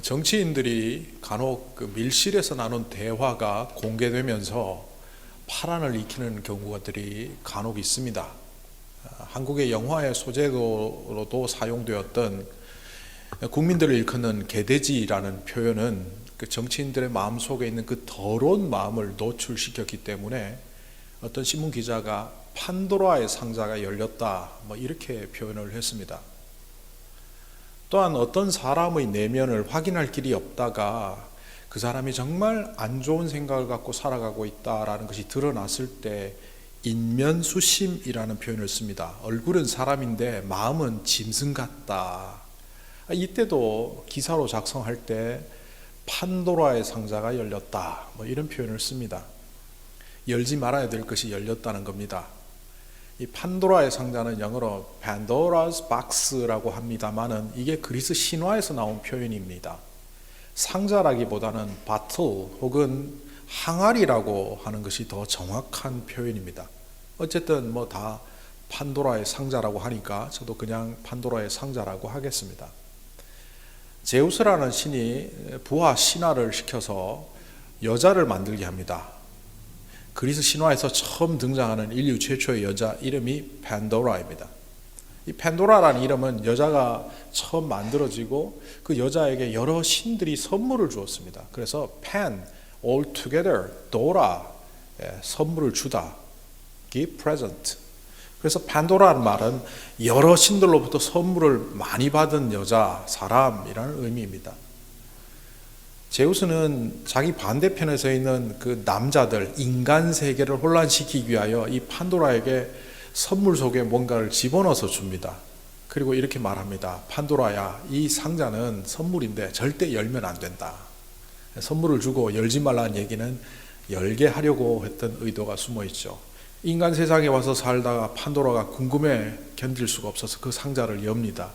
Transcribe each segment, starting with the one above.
정치인들이 간혹 그 밀실에서 나눈 대화가 공개되면서 파란을 익히는 경우들이 간혹 있습니다. 한국의 영화의 소재로도 사용되었던 국민들을 일컫는 개돼지라는 표현은 그 정치인들의 마음속에 있는 그 더러운 마음을 노출시켰기 때문에 어떤 신문 기자가 판도라의 상자가 열렸다 이렇게 표현을 했습니다. 또한 어떤 사람의 내면을 확인할 길이 없다가 그 사람이 정말 안 좋은 생각을 갖고 살아가고 있다라는 것이 드러났을 때 인면수심이라는 표현을 씁니다. 얼굴은 사람인데 마음은 짐승 같다. 이때도 기사로 작성할 때 판도라의 상자가 열렸다 이런 표현을 씁니다. 열지 말아야 될 것이 열렸다는 겁니다. 이 판도라의 상자는 영어로 Pandora's Box라고 합니다만은 이게 그리스 신화에서 나온 표현입니다. 상자라기보다는 바틀 혹은 항아리라고 하는 것이 더 정확한 표현입니다. 어쨌든 다 판도라의 상자라고 하니까 저도 그냥 판도라의 상자라고 하겠습니다. 제우스라는 신이 부하 신하를 시켜서 여자를 만들게 합니다. 그리스 신화에서 처음 등장하는 인류 최초의 여자 이름이 판도라입니다. 이 판도라라는 이름은 여자가 처음 만들어지고 그 여자에게 여러 신들이 선물을 주었습니다. 그래서 pan, all together, dora, 선물을 주다, give present. 그래서 판도라는 말은 여러 신들로부터 선물을 많이 받은 여자, 사람이라는 의미입니다. 제우스는 자기 반대편에 서 있는 그 남자들, 인간 세계를 혼란시키기 위하여 이 판도라에게 선물 속에 뭔가를 집어넣어서 줍니다. 그리고 이렇게 말합니다. 판도라야, 이 상자는 선물인데 절대 열면 안 된다. 선물을 주고 열지 말라는 얘기는 열게 하려고 했던 의도가 숨어 있죠. 인간 세상에 와서 살다가 판도라가 궁금해 견딜 수가 없어서 그 상자를 엽니다.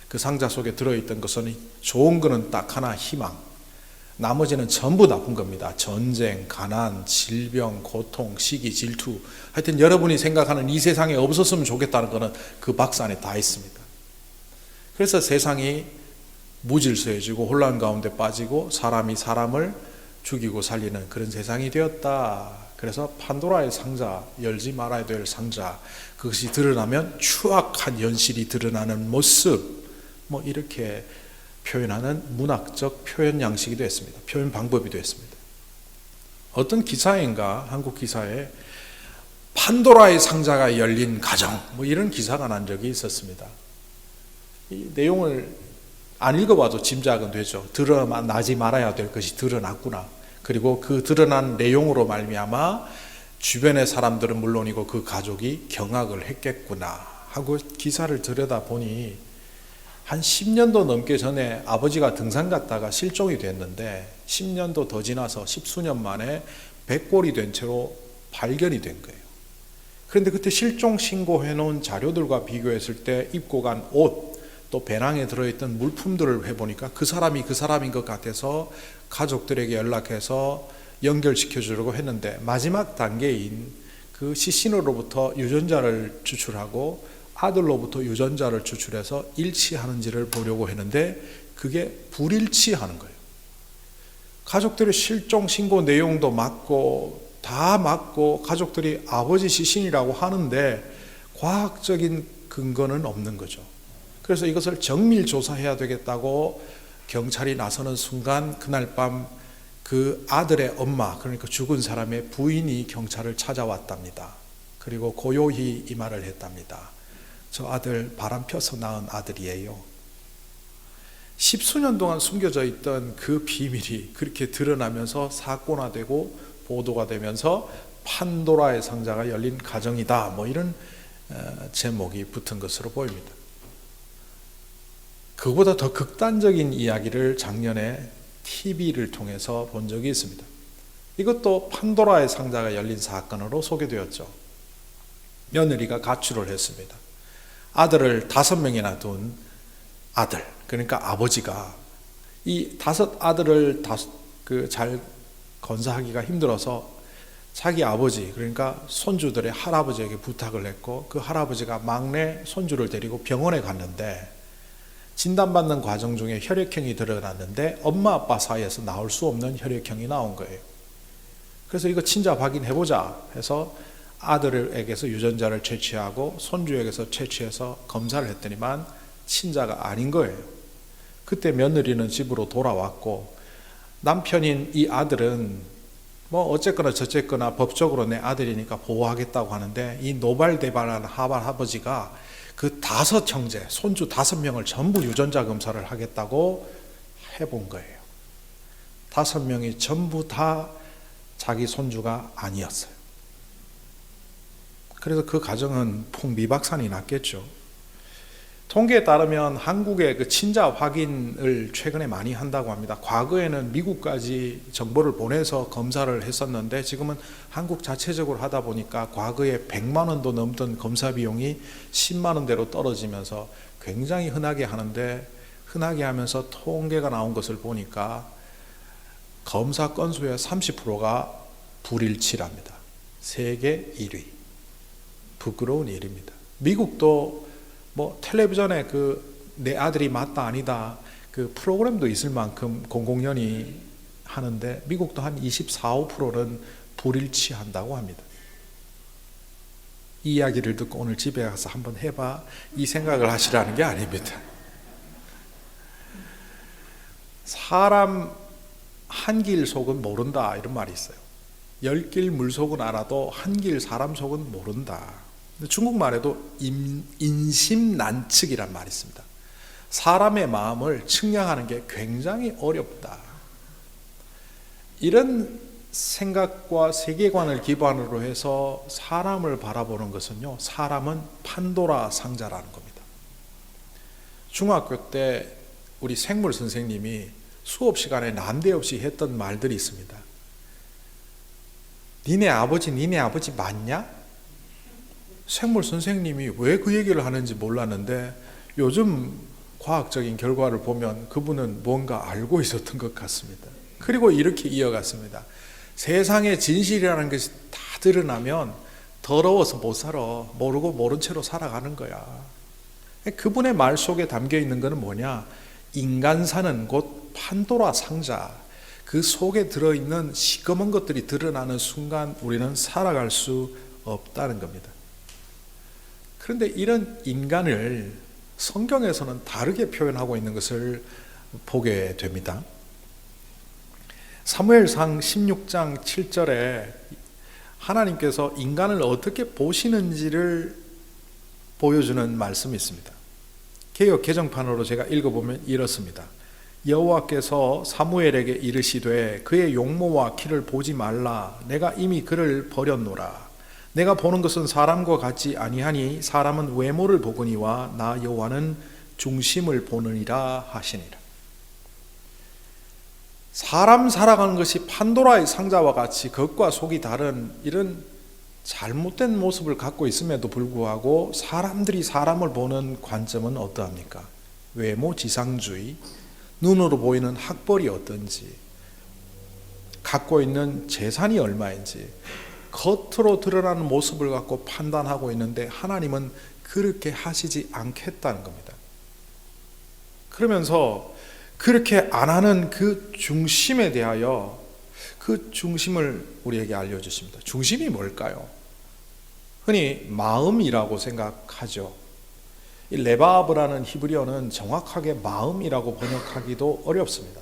그 상자 속에 들어있던 것은 좋은 거는 딱 하나, 희망. 나머지는 전부 나쁜 겁니다. 전쟁, 가난, 질병, 고통, 시기, 질투. 하여튼 여러분이 생각하는 이 세상에 없었으면 좋겠다는 것은 그 박스 안에 다 있습니다. 그래서 세상이 무질서해지고 혼란 가운데 빠지고 사람이 사람을 죽이고 살리는 그런 세상이 되었다. 그래서 판도라의 상자, 열지 말아야 될 상자, 그것이 드러나면 추악한 현실이 드러나는 모습, 이렇게 표현하는 문학적 표현 양식이 됐습니다. 표현 방법이 됐습니다. 어떤 기사인가 한국 기사에 판도라의 상자가 열린 가정 이런 기사가 난 적이 있었습니다. 이 내용을 안 읽어봐도 짐작은 되죠. 드러나지 말아야 될 것이 드러났구나. 그리고 그 드러난 내용으로 말미암아 주변의 사람들은 물론이고 그 가족이 경악을 했겠구나 하고 기사를 들여다보니 한 10년도 넘게 전에 아버지가 등산 갔다가 실종이 됐는데 10년도 더 지나서 10수년 만에 백골이 된 채로 발견이 된 거예요. 그런데 그때 실종 신고해 놓은 자료들과 비교했을 때 입고 간 옷, 또 배낭에 들어있던 물품들을 해보니까 그 사람이 그 사람인 것 같아서 가족들에게 연락해서 연결시켜 주려고 했는데 마지막 단계인 그 시신으로부터 유전자를 추출하고 아들로부터 유전자를 추출해서 일치하는지를 보려고 했는데 그게 불일치하는 거예요. 가족들의 실종 신고 내용도 맞고 다 맞고 가족들이 아버지 시신이라고 하는데 과학적인 근거는 없는 거죠. 그래서 이것을 정밀 조사해야 되겠다고 경찰이 나서는 순간 그날 밤 그 아들의 엄마, 그러니까 죽은 사람의 부인이 경찰을 찾아왔답니다. 그리고 고요히 이 말을 했답니다. 저 아들 바람 펴서 낳은 아들이에요. 10수년 동안 숨겨져 있던 그 비밀이 그렇게 드러나면서 사건화되고 보도가 되면서 판도라의 상자가 열린 가정이다. 이런 제목이 붙은 것으로 보입니다. 그보다 더 극단적인 이야기를 작년에 TV를 통해서 본 적이 있습니다. 이것도 판도라의 상자가 열린 사건으로 소개되었죠. 며느리가 가출을 했습니다. 아들을 5명이나 둔 아들, 그러니까 아버지가 이 5 아들을 잘 건사하기가 힘들어서 자기 아버지, 그러니까 손주들의 할아버지에게 부탁을 했고 그 할아버지가 막내 손주를 데리고 병원에 갔는데 진단받는 과정 중에 혈액형이 드러났는데 엄마 아빠 사이에서 나올 수 없는 혈액형이 나온 거예요. 그래서 이거 친자 확인해보자 해서 아들에게서 유전자를 채취하고 손주에게서 채취해서 검사를 했더니만 친자가 아닌 거예요. 그때 며느리는 집으로 돌아왔고 남편인 이 아들은 뭐 어쨌거나 저쨌거나 법적으로 내 아들이니까 보호하겠다고 하는데 이 노발대발한 할아버지가 그 5 형제, 손주 5명을 전부 유전자 검사를 하겠다고 해본 거예요. 5명이 전부 다 자기 손주가 아니었어요. 그래서 그 가정은 풍비박산이 났겠죠. 통계에 따르면 한국의 그 친자 확인을 최근에 많이 한다고 합니다. 과거에는 미국까지 정보를 보내서 검사를 했었는데 지금은 한국 자체적으로 하다 보니까 과거에 100만 원도 넘던 검사 비용이 10만 원대로 떨어지면서 굉장히 흔하게 하는데, 흔하게 하면서 통계가 나온 것을 보니까 검사 건수의 30%가 불일치랍니다. 세계 1위. 부끄러운 일입니다. 미국도 뭐 텔레비전에 내 아들이 맞다 아니다 그 프로그램도 있을 만큼 공공연히 하는데 미국도 한 24, 5%는 불일치한다고 합니다. 이 이야기를 듣고 오늘 집에 가서 한번 해봐 이 생각을 하시라는 게 아닙니다. 사람 한 길 속은 모른다 이런 말이 있어요. 10길 물속은 알아도 한 길 사람 속은 모른다. 중국말에도 인심난측이란 말이 있습니다. 사람의 마음을 측량하는 게 굉장히 어렵다. 이런 생각과 세계관을 기반으로 해서 사람을 바라보는 것은요, 사람은 판도라 상자라는 겁니다. 중학교 때 우리 생물 선생님이 수업 시간에 난데없이 했던 말들이 있습니다. 니네 아버지 맞냐? 생물 선생님이 왜 그 얘기를 하는지 몰랐는데 요즘 과학적인 결과를 보면 그분은 뭔가 알고 있었던 것 같습니다. 그리고 이렇게 이어갔습니다. 세상의 진실이라는 것이 다 드러나면 더러워서 못 살아. 모르고 모른 채로 살아가는 거야. 그분의 말 속에 담겨 있는 것은 뭐냐? 인간사는 곧 판도라 상자. 그 속에 들어있는 시꺼먼 것들이 드러나는 순간 우리는 살아갈 수 없다는 겁니다. 그런데 이런 인간을 성경에서는 다르게 표현하고 있는 것을 보게 됩니다. 사무엘상 16장 7절에 하나님께서 인간을 어떻게 보시는지를 보여주는 말씀이 있습니다. 개역 개정판으로 제가 읽어보면 이렇습니다. 여호와께서 사무엘에게 이르시되 그의 용모와 키를 보지 말라. 내가 이미 그를 버렸노라. 내가 보는 것은 사람과 같지 아니하니 사람은 외모를 보거니와 나 여호와는 중심을 보느니라 하시니라. 사람 살아가는 것이 판도라의 상자와 같이 겉과 속이 다른 이런 잘못된 모습을 갖고 있음에도 불구하고 사람들이 사람을 보는 관점은 어떠합니까? 외모 지상주의, 눈으로 보이는 학벌이 어떤지, 갖고 있는 재산이 얼마인지 겉으로 드러나는 모습을 갖고 판단하고 있는데 하나님은 그렇게 하시지 않겠다는 겁니다. 그러면서 그렇게 안 하는 그 중심에 대하여 그 중심을 우리에게 알려주십니다. 중심이 뭘까요? 흔히 마음이라고 생각하죠. 이 레바브라는 히브리어는 정확하게 마음이라고 번역하기도 어렵습니다.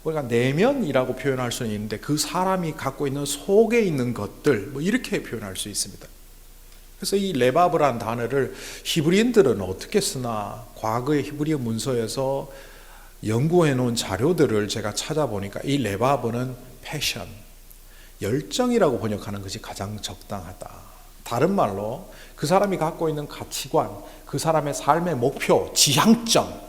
우리가 내면이라고 표현할 수는 있는데 그 사람이 갖고 있는 속에 있는 것들 이렇게 표현할 수 있습니다. 그래서 이 레바브라는 단어를 히브리인들은 어떻게 쓰나 과거의 히브리어 문서에서 연구해 놓은 자료들을 제가 찾아보니까 이 레바브는 패션, 열정이라고 번역하는 것이 가장 적당하다. 다른 말로 그 사람이 갖고 있는 가치관, 그 사람의 삶의 목표, 지향점,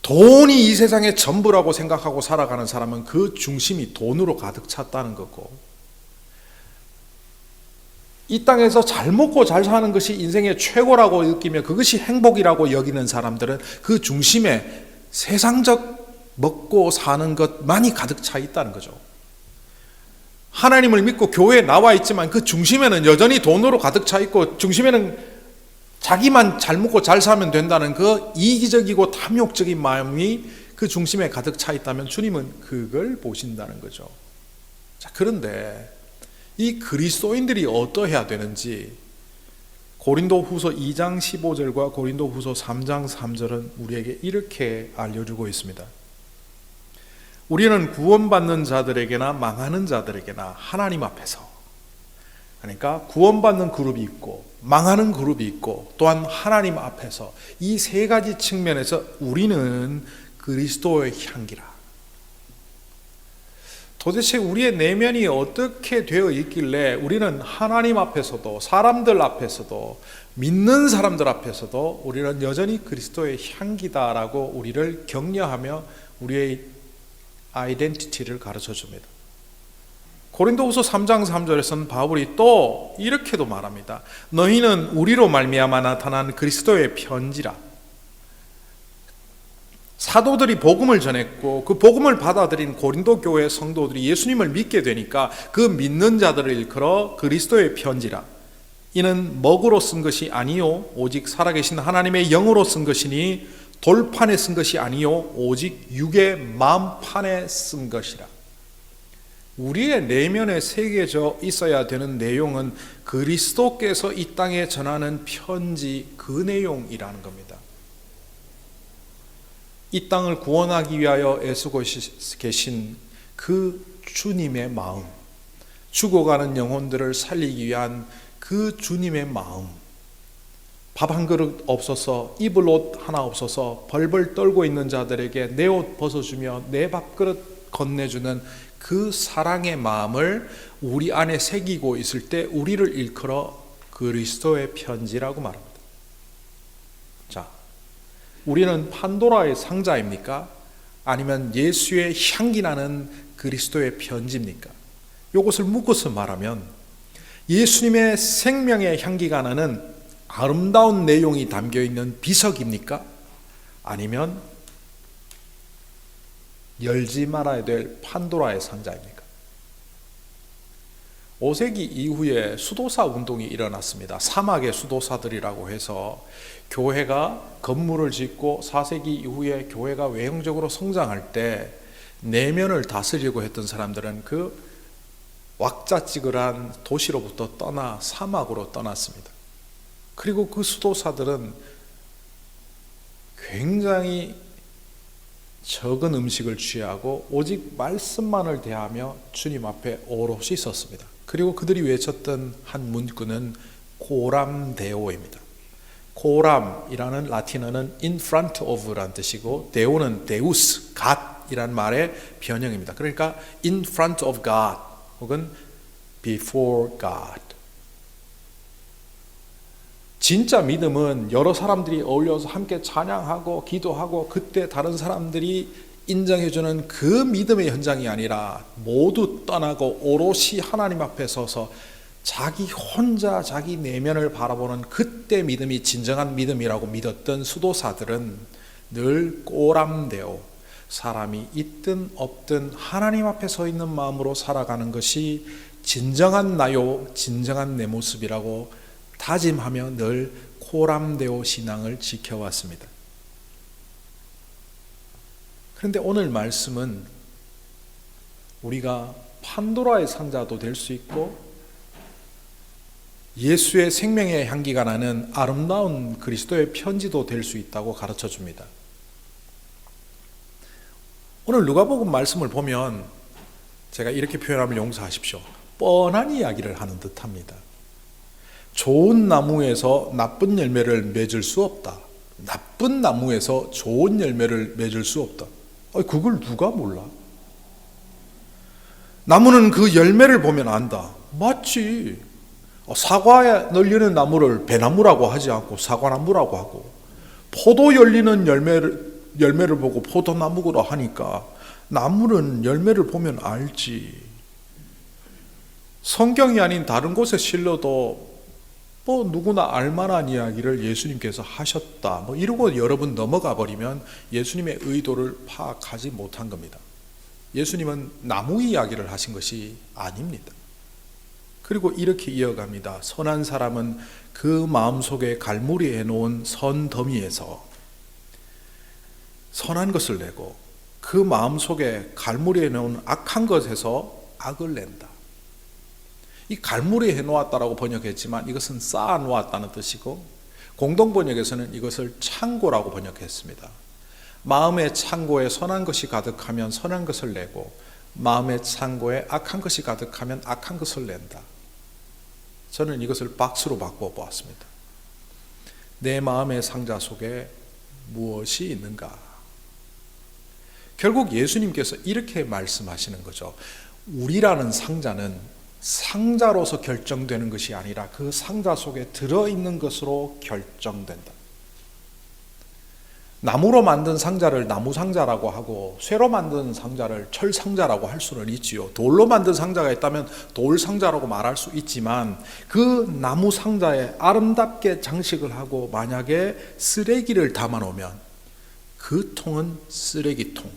돈이 이 세상의 전부라고 생각하고 살아가는 사람은 그 중심이 돈으로 가득 찼다는 거고, 이 땅에서 잘 먹고 잘 사는 것이 인생의 최고라고 느끼며 그것이 행복이라고 여기는 사람들은 그 중심에 세상적 먹고 사는 것만이 가득 차 있다는 거죠. 하나님을 믿고 교회에 나와 있지만 그 중심에는 여전히 돈으로 가득 차 있고 중심에는 자기만 잘 먹고 잘 살면 된다는 그 이기적이고 탐욕적인 마음이 그 중심에 가득 차 있다면 주님은 그걸 보신다는 거죠. 자, 그런데 이 그리스도인들이 어떠해야 되는지 고린도후서 2장 15절과 고린도후서 3장 3절은 우리에게 이렇게 알려주고 있습니다. 우리는 구원받는 자들에게나 망하는 자들에게나 하나님 앞에서, 그러니까 구원받는 그룹이 있고 망하는 그룹이 있고 또한 하나님 앞에서 이 세 가지 측면에서 우리는 그리스도의 향기라. 도대체 우리의 내면이 어떻게 되어 있길래 우리는 하나님 앞에서도 사람들 앞에서도 믿는 사람들 앞에서도 우리는 여전히 그리스도의 향기다라고 우리를 격려하며 우리의 아이덴티티를 가르쳐 줍니다. 고린도후서 3장 3절에서는 바울이 또 이렇게도 말합니다. 너희는 우리로 말미암아 나타난 그리스도의 편지라. 사도들이 복음을 전했고 그 복음을 받아들인 고린도 교회 성도들이 예수님을 믿게 되니까 그 믿는 자들을 일컬어 그리스도의 편지라. 이는 먹으로 쓴 것이 아니요 오직 살아계신 하나님의 영으로 쓴 것이니 돌판에 쓴 것이 아니요 오직 육의 마음판에 쓴 것이라. 우리의 내면에 새겨져 있어야 되는 내용은 그리스도께서 이 땅에 전하는 편지 그 내용이라는 겁니다. 이 땅을 구원하기 위하여 애쓰고 계신 그 주님의 마음, 죽어가는 영혼들을 살리기 위한 그 주님의 마음, 밥 한 그릇 없어서 입을 옷 하나 없어서 벌벌 떨고 있는 자들에게 내 옷 벗어주며 내 밥그릇 건네주는 그 사랑의 마음을 우리 안에 새기고 있을 때 우리를 일컬어 그리스도의 편지라고 말합니다. 자, 우리는 판도라의 상자입니까? 아니면 예수의 향기 나는 그리스도의 편지입니까? 이것을 묶어서 말하면 예수님의 생명의 향기가 나는 아름다운 내용이 담겨있는 비석입니까? 아니면 열지 말아야 될 판도라의 상자입니까? 5세기 이후에 수도사 운동이 일어났습니다. 사막의 수도사들이라고 해서 교회가 건물을 짓고 4세기 이후에 교회가 외형적으로 성장할 때 내면을 다스리려고 했던 사람들은 그 왁자지껄한 도시로부터 떠나 사막으로 떠났습니다. 그리고 그 수도사들은 굉장히 적은 음식을 취하고 오직 말씀만을 대하며 주님 앞에 오롯이 섰습니다. 그리고 그들이 외쳤던 한 문구는 코람 데오입니다. 코람이라는 라틴어는 in front of라는 뜻이고 데오는 데우스, God이라는 말의 변형입니다. 그러니까 in front of God 혹은 before God. 진짜 믿음은 여러 사람들이 어울려서 함께 찬양하고 기도하고 그때 다른 사람들이 인정해주는 그 믿음의 현장이 아니라 모두 떠나고 오롯이 하나님 앞에 서서 자기 혼자 자기 내면을 바라보는 그때 믿음이 진정한 믿음이라고 믿었던 수도사들은 늘 꼬람되어 사람이 있든 없든 하나님 앞에 서 있는 마음으로 살아가는 것이 진정한 나요, 진정한 내 모습이라고 다짐하며 늘 코람데오 신앙을 지켜왔습니다. 그런데 오늘 말씀은 우리가 판도라의 상자도 될 수 있고 예수의 생명의 향기가 나는 아름다운 그리스도의 편지도 될 수 있다고 가르쳐 줍니다. 오늘 누가복음 말씀을 보면 제가 이렇게 표현하면 용서하십시오. 뻔한 이야기를 하는 듯합니다. 좋은 나무에서 나쁜 열매를 맺을 수 없다. 나쁜 나무에서 좋은 열매를 맺을 수 없다. 그걸 누가 몰라? 나무는 그 열매를 보면 안다. 맞지. 사과에 열리는 나무를 배나무라고 하지 않고 사과나무라고 하고, 포도 열리는 열매를 보고 포도나무라 하니까 나무는 열매를 보면 알지. 성경이 아닌 다른 곳에 실려도 누구나 알만한 이야기를 예수님께서 하셨다 이러고 여러분 넘어가 버리면 예수님의 의도를 파악하지 못한 겁니다. 예수님은 나무 이야기를 하신 것이 아닙니다. 그리고 이렇게 이어갑니다. 선한 사람은 그 마음속에 갈무리해 놓은 선 더미에서 선한 것을 내고 그 마음속에 갈무리해 놓은 악한 것에서 악을 낸다. 이 갈무리해 놓았다라고 번역했지만 이것은 쌓아 놓았다는 뜻이고, 공동 번역에서는 이것을 창고라고 번역했습니다. 마음의 창고에 선한 것이 가득하면 선한 것을 내고, 마음의 창고에 악한 것이 가득하면 악한 것을 낸다. 저는 이것을 박스로 바꿔 보았습니다. 내 마음의 상자 속에 무엇이 있는가? 결국 예수님께서 이렇게 말씀하시는 거죠. 우리라는 상자는 상자로서 결정되는 것이 아니라 그 상자 속에 들어있는 것으로 결정된다. 나무로 만든 상자를 나무 상자라고 하고, 쇠로 만든 상자를 철 상자라고 할 수는 있지요. 돌로 만든 상자가 있다면 돌 상자라고 말할 수 있지만, 그 나무 상자에 아름답게 장식을 하고 만약에 쓰레기를 담아 놓으면 그 통은 쓰레기통.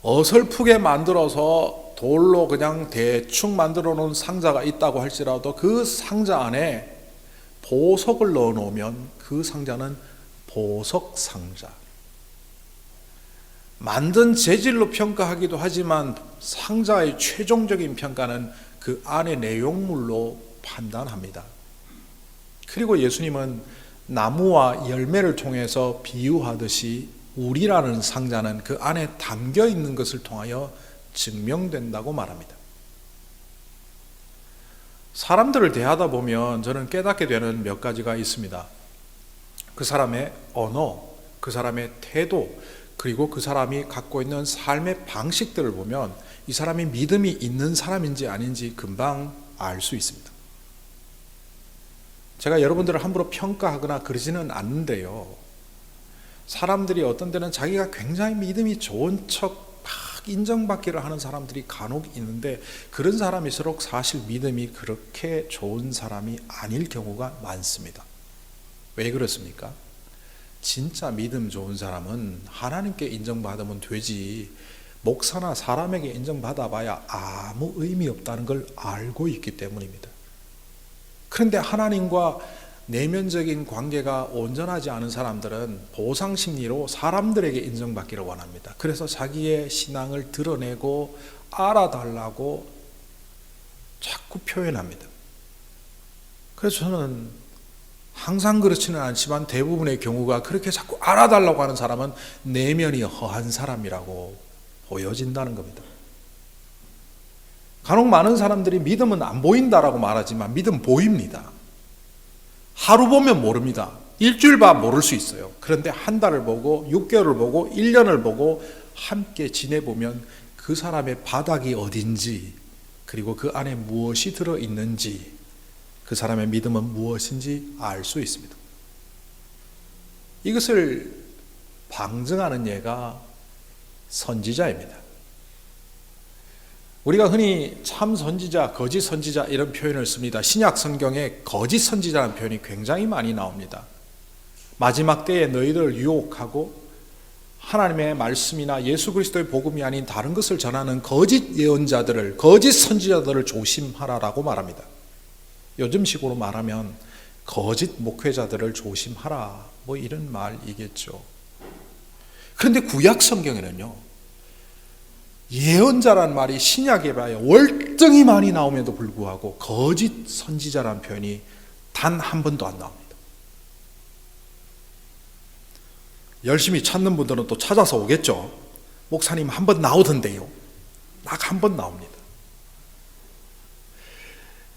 어설프게 만들어서 돌로 그냥 대충 만들어 놓은 상자가 있다고 할지라도 그 상자 안에 보석을 넣어 놓으면 그 상자는 보석 상자. 만든 재질로 평가하기도 하지만 상자의 최종적인 평가는 그 안의 내용물로 판단합니다. 그리고 예수님은 나무와 열매를 통해서 비유하듯이 우리라는 상자는 그 안에 담겨 있는 것을 통하여 증명된다고 말합니다. 사람들을 대하다 보면 저는 깨닫게 되는 몇 가지가 있습니다. 그 사람의 언어, 그 사람의 태도, 그리고 그 사람이 갖고 있는 삶의 방식들을 보면 이 사람이 믿음이 있는 사람인지 아닌지 금방 알 수 있습니다. 제가 여러분들을 함부로 평가하거나 그러지는 않는데요. 사람들이 어떤 때는 자기가 굉장히 믿음이 좋은 척 막 인정받기를 하는 사람들이 간혹 있는데, 그런 사람일수록 사실 믿음이 그렇게 좋은 사람이 아닐 경우가 많습니다. 왜 그렇습니까? 진짜 믿음 좋은 사람은 하나님께 인정받으면 되지, 목사나 사람에게 인정받아봐야 아무 의미 없다는 걸 알고 있기 때문입니다. 그런데 하나님과 내면적인 관계가 온전하지 않은 사람들은 보상심리로 사람들에게 인정받기를 원합니다. 그래서 자기의 신앙을 드러내고 알아달라고 자꾸 표현합니다. 그래서 저는 항상 그렇지는 않지만 대부분의 경우가 그렇게 자꾸 알아달라고 하는 사람은 내면이 허한 사람이라고 보여진다는 겁니다. 간혹 많은 사람들이 믿음은 안 보인다라고 말하지만 믿음 보입니다. 하루 보면 모릅니다. 일주일 봐 모를 수 있어요. 그런데 한 달을 보고 6개월을 보고 1년을 보고 함께 지내보면 그 사람의 바닥이 어딘지, 그리고 그 안에 무엇이 들어있는지, 그 사람의 믿음은 무엇인지 알 수 있습니다. 이것을 방증하는 예가 선지자입니다. 우리가 흔히 참 선지자, 거짓 선지자 이런 표현을 씁니다. 신약 성경에 거짓 선지자라는 표현이 굉장히 많이 나옵니다. 마지막 때에 너희들을 유혹하고 하나님의 말씀이나 예수 그리스도의 복음이 아닌 다른 것을 전하는 거짓 예언자들을, 거짓 선지자들을 조심하라라고 말합니다. 요즘식으로 말하면 거짓 목회자들을 조심하라, 뭐 이런 말이겠죠. 그런데 구약 성경에는요, 예언자란 말이 신약에 봐야 월등히 많이 나옴에도 불구하고 거짓 선지자라는 표현이 단 한 번도 안 나옵니다. 열심히 찾는 분들은 또 찾아서 오겠죠. 목사님 한 번 나오던데요. 딱 한 번 나옵니다.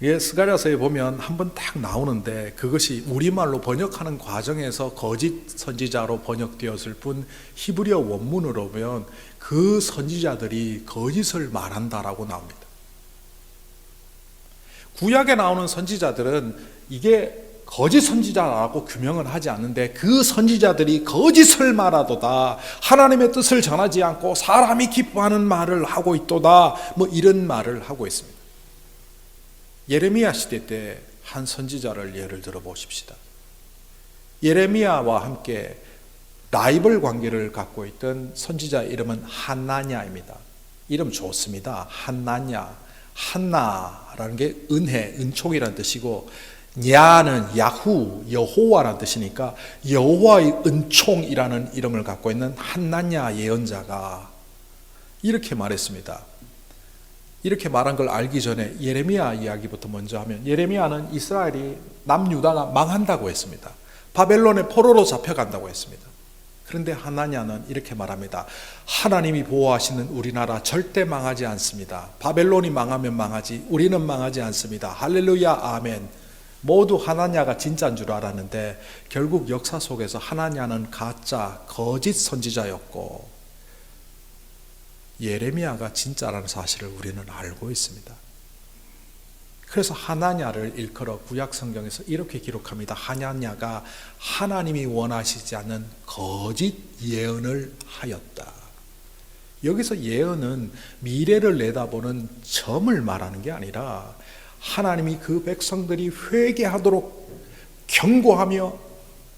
이게 스가랴서에 보면 한 번 딱 나오는데 그것이 우리말로 번역하는 과정에서 거짓 선지자로 번역되었을 뿐, 히브리어 원문으로 보면 그 선지자들이 거짓을 말한다라고 나옵니다. 구약에 나오는 선지자들은 이게 거짓 선지자라고 규명은 하지 않는데 그 선지자들이 거짓을 말하도다, 하나님의 뜻을 전하지 않고 사람이 기뻐하는 말을 하고 있도다, 뭐 이런 말을 하고 있습니다. 예레미야 시대 때 한 선지자를 예를 들어 보십시다. 예레미야와 함께 라이벌 관계를 갖고 있던 선지자의 이름은 하나냐입니다. 이름 좋습니다. 하나냐. 한나라는 게 은혜, 은총이라는 뜻이고, 야는 야후, 여호와라는 뜻이니까 여호와의 은총이라는 이름을 갖고 있는 한나냐 예언자가 이렇게 말했습니다. 이렇게 말한 걸 알기 전에 예레미야 이야기부터 먼저 하면, 예레미야는 이스라엘이 남유다가 망한다고 했습니다. 바벨론의 포로로 잡혀간다고 했습니다. 그런데 하나냐는 이렇게 말합니다. 하나님이 보호하시는 우리나라 절대 망하지 않습니다. 바벨론이 망하면 망하지 우리는 망하지 않습니다. 할렐루야, 아멘. 모두 하나냐가 진짜인 줄 알았는데 결국 역사 속에서 하나냐는 가짜, 거짓 선지자였고 예레미야가 진짜라는 사실을 우리는 알고 있습니다. 그래서 하나냐를 일컬어 구약 성경에서 이렇게 기록합니다. 하나냐가 하나님이 원하시지 않는 거짓 예언을 하였다. 여기서 예언은 미래를 내다보는 점을 말하는 게 아니라 하나님이 그 백성들이 회개하도록 경고하며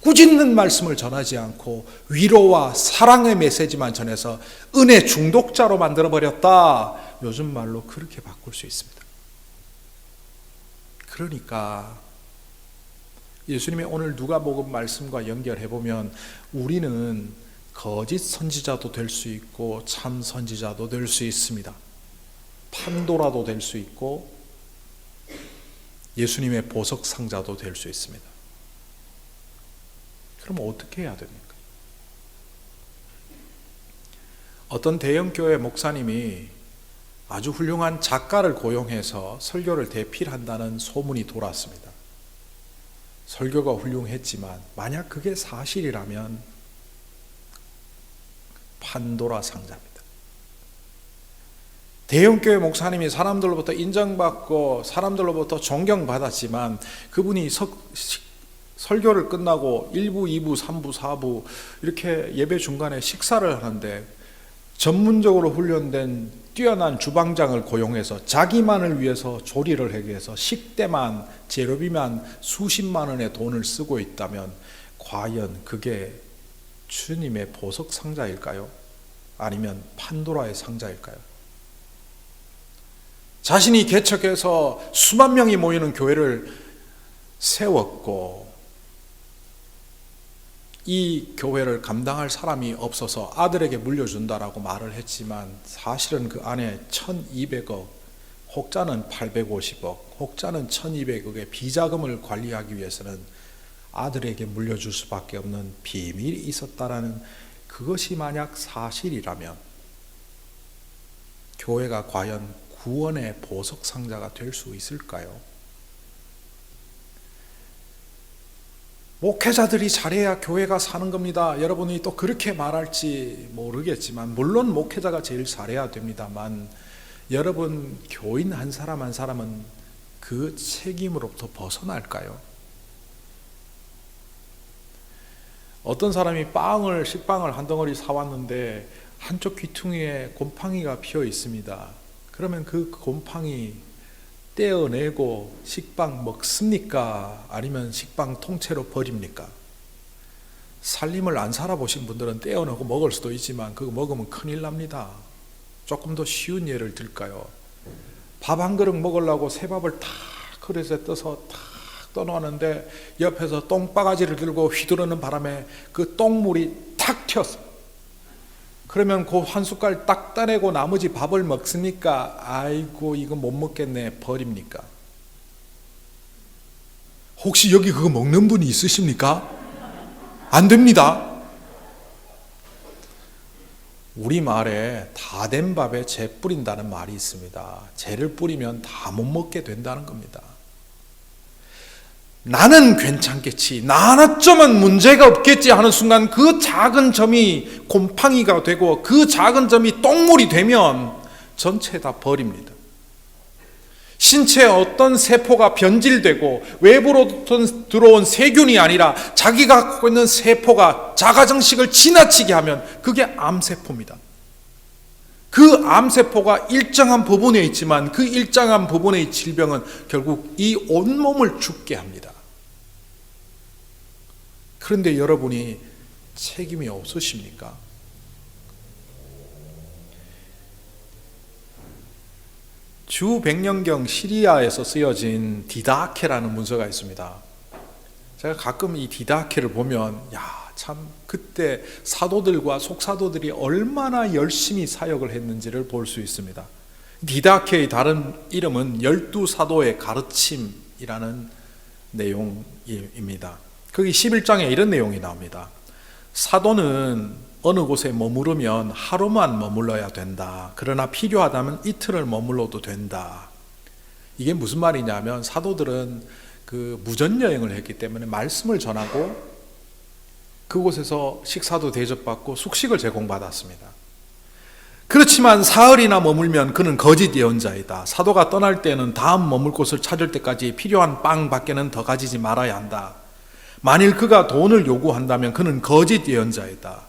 꾸짖는 말씀을 전하지 않고 위로와 사랑의 메시지만 전해서 은혜 중독자로 만들어버렸다. 요즘 말로 그렇게 바꿀 수 있습니다. 그러니까 예수님의 오늘 누가복음 말씀과 연결해보면 우리는 거짓 선지자도 될 수 있고 참 선지자도 될 수 있습니다. 판도라도 될 수 있고 예수님의 보석 상자도 될 수 있습니다. 그럼 어떻게 해야 됩니까? 어떤 대형교회 목사님이 아주 훌륭한 작가를 고용해서 설교를 대필한다는 소문이 돌았습니다. 설교가 훌륭했지만 만약 그게 사실이라면 판도라 상자입니다. 대형교회 목사님이 사람들로부터 인정받고 사람들로부터 존경받았지만 그분이 설교를 끝나고 1부, 2부, 3부, 4부 이렇게 예배 중간에 식사를 하는데 전문적으로 훈련된 뛰어난 주방장을 고용해서 자기만을 위해서 조리를 하기 위해서 식대만, 재료비만 수십만 원의 돈을 쓰고 있다면 과연 그게 주님의 보석 상자일까요? 아니면 판도라의 상자일까요? 자신이 개척해서 수만 명이 모이는 교회를 세웠고 이 교회를 감당할 사람이 없어서 아들에게 물려준다라고 말을 했지만 사실은 그 안에 1200억, 혹자는 850억, 혹자는 1200억의 비자금을 관리하기 위해서는 아들에게 물려줄 수밖에 없는 비밀이 있었다라는 그것이 만약 사실이라면 교회가 과연 구원의 보석 상자가 될 수 있을까요? 목회자들이 잘해야 교회가 사는 겁니다. 여러분이 또 그렇게 말할지 모르겠지만 물론 목회자가 제일 잘해야 됩니다만 여러분 교인 한 사람 한 사람은 그 책임으로부터 벗어날까요? 어떤 사람이 식빵을 한 덩어리 사왔는데 한쪽 귀퉁이에 곰팡이가 피어 있습니다. 그러면 그 곰팡이 떼어내고 식빵 먹습니까? 아니면 식빵 통째로 버립니까? 살림을 안 살아보신 분들은 떼어내고 먹을 수도 있지만 그거 먹으면 큰일 납니다. 조금 더 쉬운 예를 들까요? 밥 한 그릇 먹으려고 새밥을 탁 그릇에 떠서 탁 떠놓았는데 옆에서 똥바가지를 들고 휘두르는 바람에 그 똥물이 탁 튀었어. 그러면 그 한 숟갈 딱 따내고 나머지 밥을 먹습니까? 아이고 이거 못 먹겠네 버립니까? 혹시 여기 그거 먹는 분이 있으십니까? 안 됩니다. 우리말에 다 된 밥에 재 뿌린다는 말이 있습니다. 재를 뿌리면 다 못 먹게 된다는 겁니다. 나는 괜찮겠지, 나 하나쯤은 문제가 없겠지 하는 순간 그 작은 점이 곰팡이가 되고 그 작은 점이 똥물이 되면 전체 다 버립니다. 신체에 어떤 세포가 변질되고 외부로 들어온 세균이 아니라 자기가 갖고 있는 세포가 자가정식을 지나치게 하면 그게 암세포입니다. 그 암세포가 일정한 부분에 있지만 그 일정한 부분의 질병은 결국 이 온몸을 죽게 합니다. 그런데 여러분이 책임이 없으십니까? 주 100년경 시리아에서 쓰여진 디다케라는 문서가 있습니다. 제가 가끔 이 디다케를 보면 참 그때 사도들과 속사도들이 얼마나 열심히 사역을 했는지를 볼 수 있습니다. 디다케의 다른 이름은 12사도의 가르침이라는 내용입니다. 거기 11장에 이런 내용이 나옵니다. 사도는 어느 곳에 머무르면 하루만 머물러야 된다. 그러나 필요하다면 이틀을 머물러도 된다. 이게 무슨 말이냐면 사도들은 그 무전여행을 했기 때문에 말씀을 전하고 그곳에서 식사도 대접받고 숙식을 제공받았습니다. 그렇지만 사흘이나 머물면 그는 거짓 예언자이다. 사도가 떠날 때는 다음 머물 곳을 찾을 때까지 필요한 빵 밖에는 더 가지지 말아야 한다. 만일 그가 돈을 요구한다면 그는 거짓 예언자이다.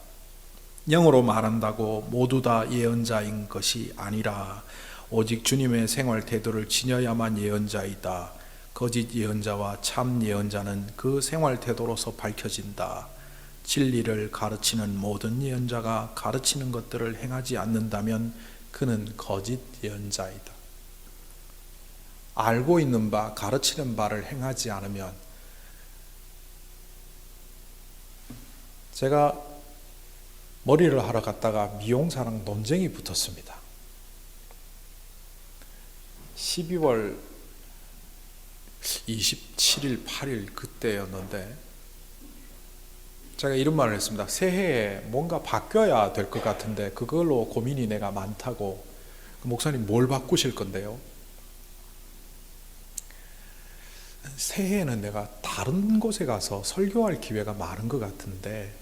영어로 말한다고 모두 다 예언자인 것이 아니라 오직 주님의 생활 태도를 지녀야만 예언자이다. 거짓 예언자와 참 예언자는 그 생활 태도로서 밝혀진다. 진리를 가르치는 모든 예언자가 가르치는 것들을 행하지 않는다면 그는 거짓 예언자이다. 알고 있는 바, 가르치는 바를 행하지 않으면, 제가 머리를 하러 갔다가 미용사랑 논쟁이 붙었습니다. 12월 27일, 8일 그때였는데 제가 이런 말을 했습니다. 새해에 뭔가 바뀌어야 될 것 같은데 그걸로 고민이 내가 많다고. 목사님 뭘 바꾸실 건데요? 새해에는 내가 다른 곳에 가서 설교할 기회가 많은 것 같은데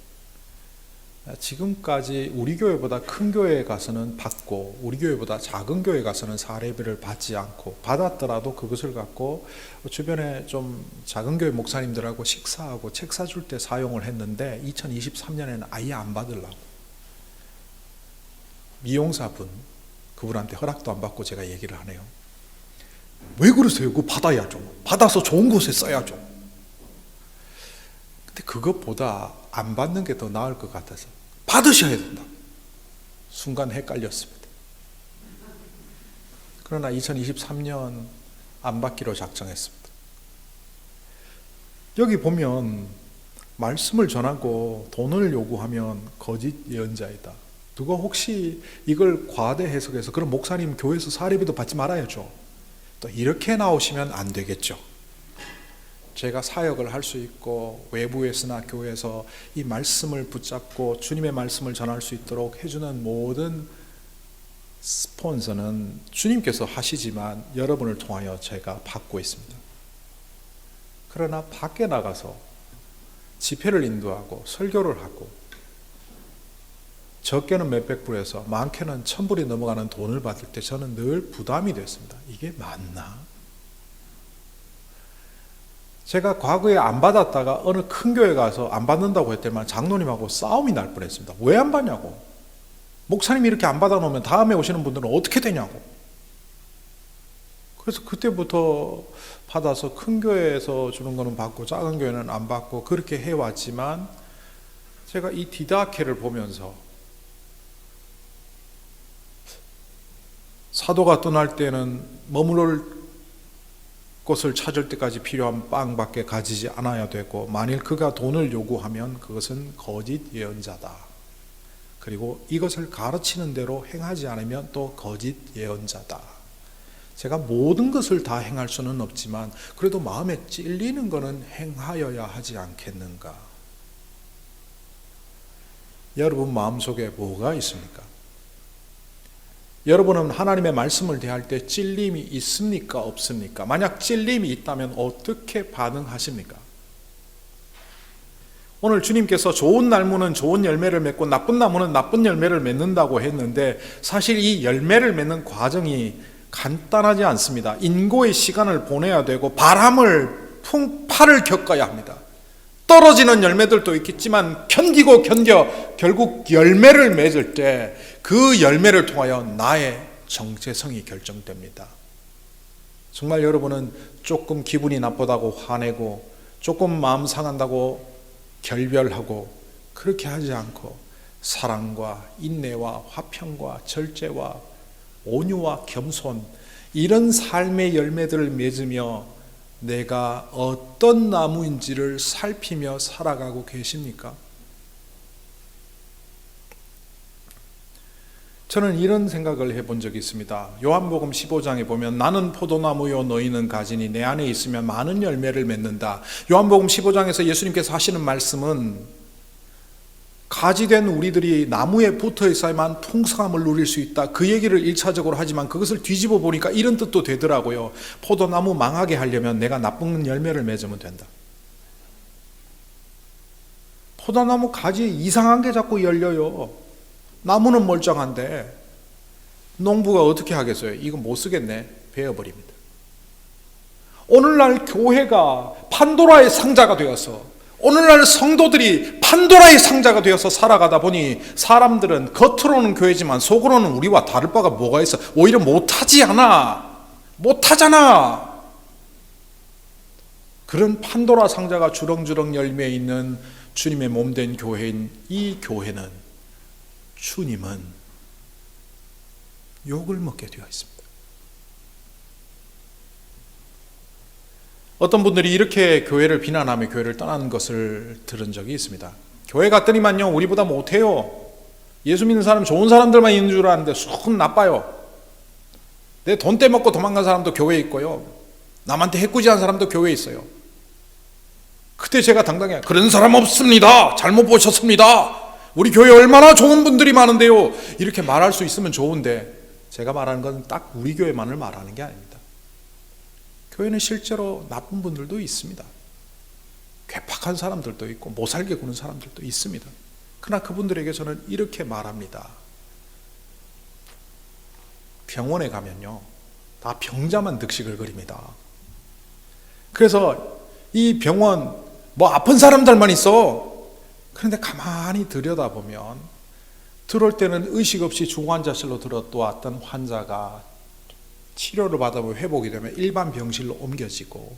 지금까지 우리 교회보다 큰 교회에 가서는 받고 우리 교회보다 작은 교회에 가서는 사례비를 받지 않고 받았더라도 그것을 갖고 주변에 좀 작은 교회 목사님들하고 식사하고 책 사줄 때 사용을 했는데 2023년에는 아예 안 받으려고. 미용사분 그분한테 허락도 안 받고 제가 얘기를 하네요. 왜 그러세요? 그거 받아야죠. 받아서 좋은 곳에 써야죠. 근데 그것보다 안 받는 게 더 나을 것 같아서 받으셔야 된다. 순간 헷갈렸습니다. 그러나 2023년 안 받기로 작정했습니다. 여기 보면 말씀을 전하고 돈을 요구하면 거짓 예언자이다. 누가 혹시 이걸 과대 해석해서 그럼 목사님 교회에서 사례비도 받지 말아야죠. 또 이렇게 나오시면 안 되겠죠. 제가 사역을 할 수 있고 외부에서나 교회에서 이 말씀을 붙잡고 주님의 말씀을 전할 수 있도록 해주는 모든 스폰서는 주님께서 하시지만 여러분을 통하여 제가 받고 있습니다. 그러나 밖에 나가서 집회를 인도하고 설교를 하고 적게는 몇백 불에서 많게는 1000불이 넘어가는 돈을 받을 때 저는 늘 부담이 됐습니다. 이게 맞나? 제가 과거에 안 받았다가 어느 큰 교회 가서 안 받는다고 했더니만 장로님하고 싸움이 날 뻔했습니다. 왜 안 받냐고. 목사님이 이렇게 안 받아놓으면 다음에 오시는 분들은 어떻게 되냐고. 그래서 그때부터 받아서 큰 교회에서 주는 거는 받고 작은 교회는 안 받고 그렇게 해왔지만 제가 이 디다케를 보면서 사도가 떠날 때는 머무를 곳을 찾을 때까지 필요한 빵밖에 가지지 않아야 되고 만일 그가 돈을 요구하면 그것은 거짓 예언자다. 그리고 이것을 가르치는 대로 행하지 않으면 또 거짓 예언자다. 제가 모든 것을 다 행할 수는 없지만 그래도 마음에 찔리는 것은 행하여야 하지 않겠는가. 여러분 마음속에 뭐가 있습니까? 여러분은 하나님의 말씀을 대할 때 찔림이 있습니까? 없습니까? 만약 찔림이 있다면 어떻게 반응하십니까? 오늘 주님께서 좋은 나무는 좋은 열매를 맺고 나쁜 나무는 나쁜 열매를 맺는다고 했는데 사실 이 열매를 맺는 과정이 간단하지 않습니다. 인고의 시간을 보내야 되고 바람을 풍파를 겪어야 합니다. 떨어지는 열매들도 있겠지만 견디고 견뎌 결국 열매를 맺을 때 그 열매를 통하여 나의 정체성이 결정됩니다. 정말 여러분은 조금 기분이 나쁘다고 화내고 조금 마음 상한다고 결별하고 그렇게 하지 않고 사랑과 인내와 화평과 절제와 온유와 겸손 이런 삶의 열매들을 맺으며 내가 어떤 나무인지를 살피며 살아가고 계십니까? 저는 이런 생각을 해본 적이 있습니다. 요한복음 15장에 보면 나는 포도나무요 너희는 가지니 내 안에 있으면 많은 열매를 맺는다. 요한복음 15장에서 예수님께서 하시는 말씀은 가지된 우리들이 나무에 붙어 있어야만 풍성함을 누릴 수 있다. 그 얘기를 1차적으로 하지만 그것을 뒤집어 보니까 이런 뜻도 되더라고요. 포도나무 망하게 하려면 내가 나쁜 열매를 맺으면 된다. 포도나무 가지에 이상한 게 자꾸 열려요. 나무는 멀쩡한데 농부가 어떻게 하겠어요? 이거 못 쓰겠네. 베어버립니다. 오늘날 교회가 판도라의 상자가 되어서 오늘날 성도들이 판도라의 상자가 되어서 살아가다 보니 사람들은 겉으로는 교회지만 속으로는 우리와 다를 바가 뭐가 있어? 오히려 못하잖아. 그런 판도라 상자가 주렁주렁 열매 있는 주님의 몸된 교회인 이 교회는 주님은 욕을 먹게 되어 있습니다. 어떤 분들이 이렇게 교회를 비난하며 교회를 떠나는 것을 들은 적이 있습니다. 교회 갔더니만요 우리보다 못해요. 예수 믿는 사람 좋은 사람들만 있는 줄 아는데 속 나빠요. 내 돈 떼먹고 도망간 사람도 교회에 있고요. 남한테 해꾸지한 사람도 교회에 있어요. 그때 제가 당당해요. 그런 사람 없습니다. 잘못 보셨습니다. 우리 교회 얼마나 좋은 분들이 많은데요. 이렇게 말할 수 있으면 좋은데 제가 말하는 건 딱 우리 교회만을 말하는 게 아닙니다. 교회는 실제로 나쁜 분들도 있습니다. 괴팍한 사람들도 있고 못살게 구는 사람들도 있습니다. 그러나 그분들에게 저는 이렇게 말합니다. 병원에 가면요 다 병자만 득식을 그립니다. 그래서 이 병원 아픈 사람들만 있어. 그런데 가만히 들여다보면 들어올 때는 의식 없이 중환자실로 들어왔던 환자가 치료를 받아보면 회복이 되면 일반 병실로 옮겨지고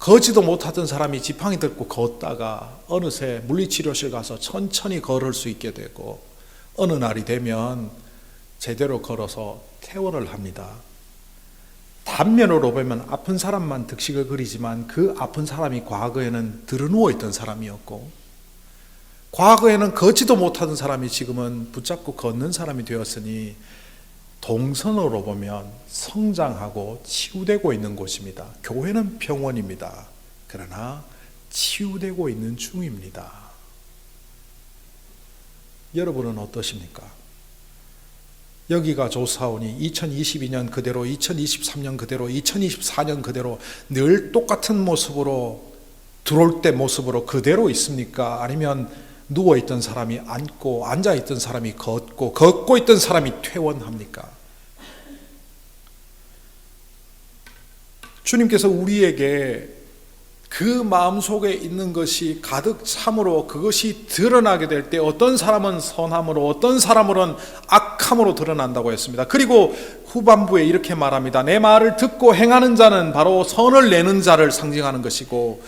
걷지도 못하던 사람이 지팡이 들고 걷다가 어느새 물리치료실 가서 천천히 걸을 수 있게 되고 어느 날이 되면 제대로 걸어서 퇴원을 합니다. 단면으로 보면 아픈 사람만 득식을 그리지만 그 아픈 사람이 과거에는 들어누워 있던 사람이었고 과거에는 걷지도 못하던 사람이 지금은 붙잡고 걷는 사람이 되었으니 동선으로 보면 성장하고 치유되고 있는 곳입니다. 교회는 병원입니다. 그러나 치유되고 있는 중입니다. 여러분은 어떠십니까? 여기가 조사원이 2022년 그대로, 2023년 그대로, 2024년 그대로 늘 똑같은 모습으로 들어올 때 모습으로 그대로 있습니까? 아니면 누워있던 사람이 앉고 앉아있던 사람이 걷고 걷고 있던 사람이 퇴원합니까? 주님께서 우리에게 그 마음속에 있는 것이 가득 참으로 그것이 드러나게 될 때 어떤 사람은 선함으로 어떤 사람은 악함으로 드러난다고 했습니다. 그리고 후반부에 이렇게 말합니다. 내 말을 듣고 행하는 자는 바로 선을 내는 자를 상징하는 것이고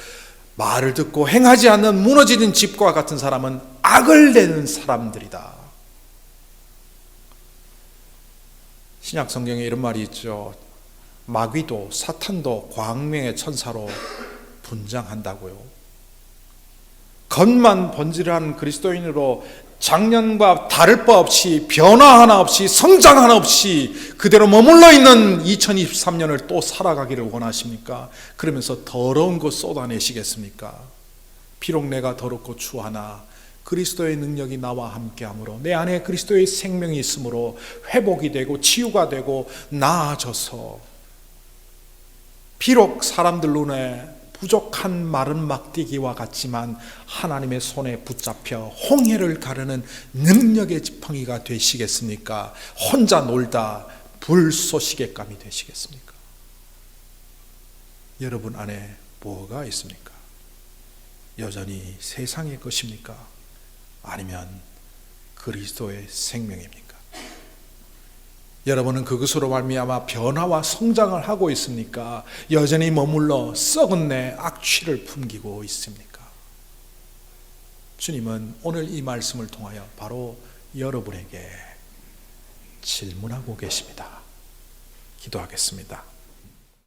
말을 듣고 행하지 않는 무너지는 집과 같은 사람은 악을 내는 사람들이다. 신약 성경에 이런 말이 있죠. 마귀도 사탄도 광명의 천사로 분장한다고요. 겉만 번지르한 그리스도인으로 작년과 다를 바 없이 변화 하나 없이 성장 하나 없이 그대로 머물러 있는 2023년을 또 살아가기를 원하십니까? 그러면서 더러운 것 쏟아내시겠습니까? 비록 내가 더럽고 추하나 그리스도의 능력이 나와 함께하므로 내 안에 그리스도의 생명이 있으므로 회복이 되고 치유가 되고 나아져서 비록 사람들 눈에 부족한 마른 막대기와 같지만 하나님의 손에 붙잡혀 홍해를 가르는 능력의 지팡이가 되시겠습니까? 혼자 놀다 불쏘시개감이 되시겠습니까? 여러분 안에 뭐가 있습니까? 여전히 세상의 것입니까? 아니면 그리스도의 생명입니까? 여러분은 그것으로 말미암아 변화와 성장을 하고 있습니까? 여전히 머물러 썩은 내 악취를 풍기고 있습니까? 주님은 오늘 이 말씀을 통하여 바로 여러분에게 질문하고 계십니다. 기도하겠습니다.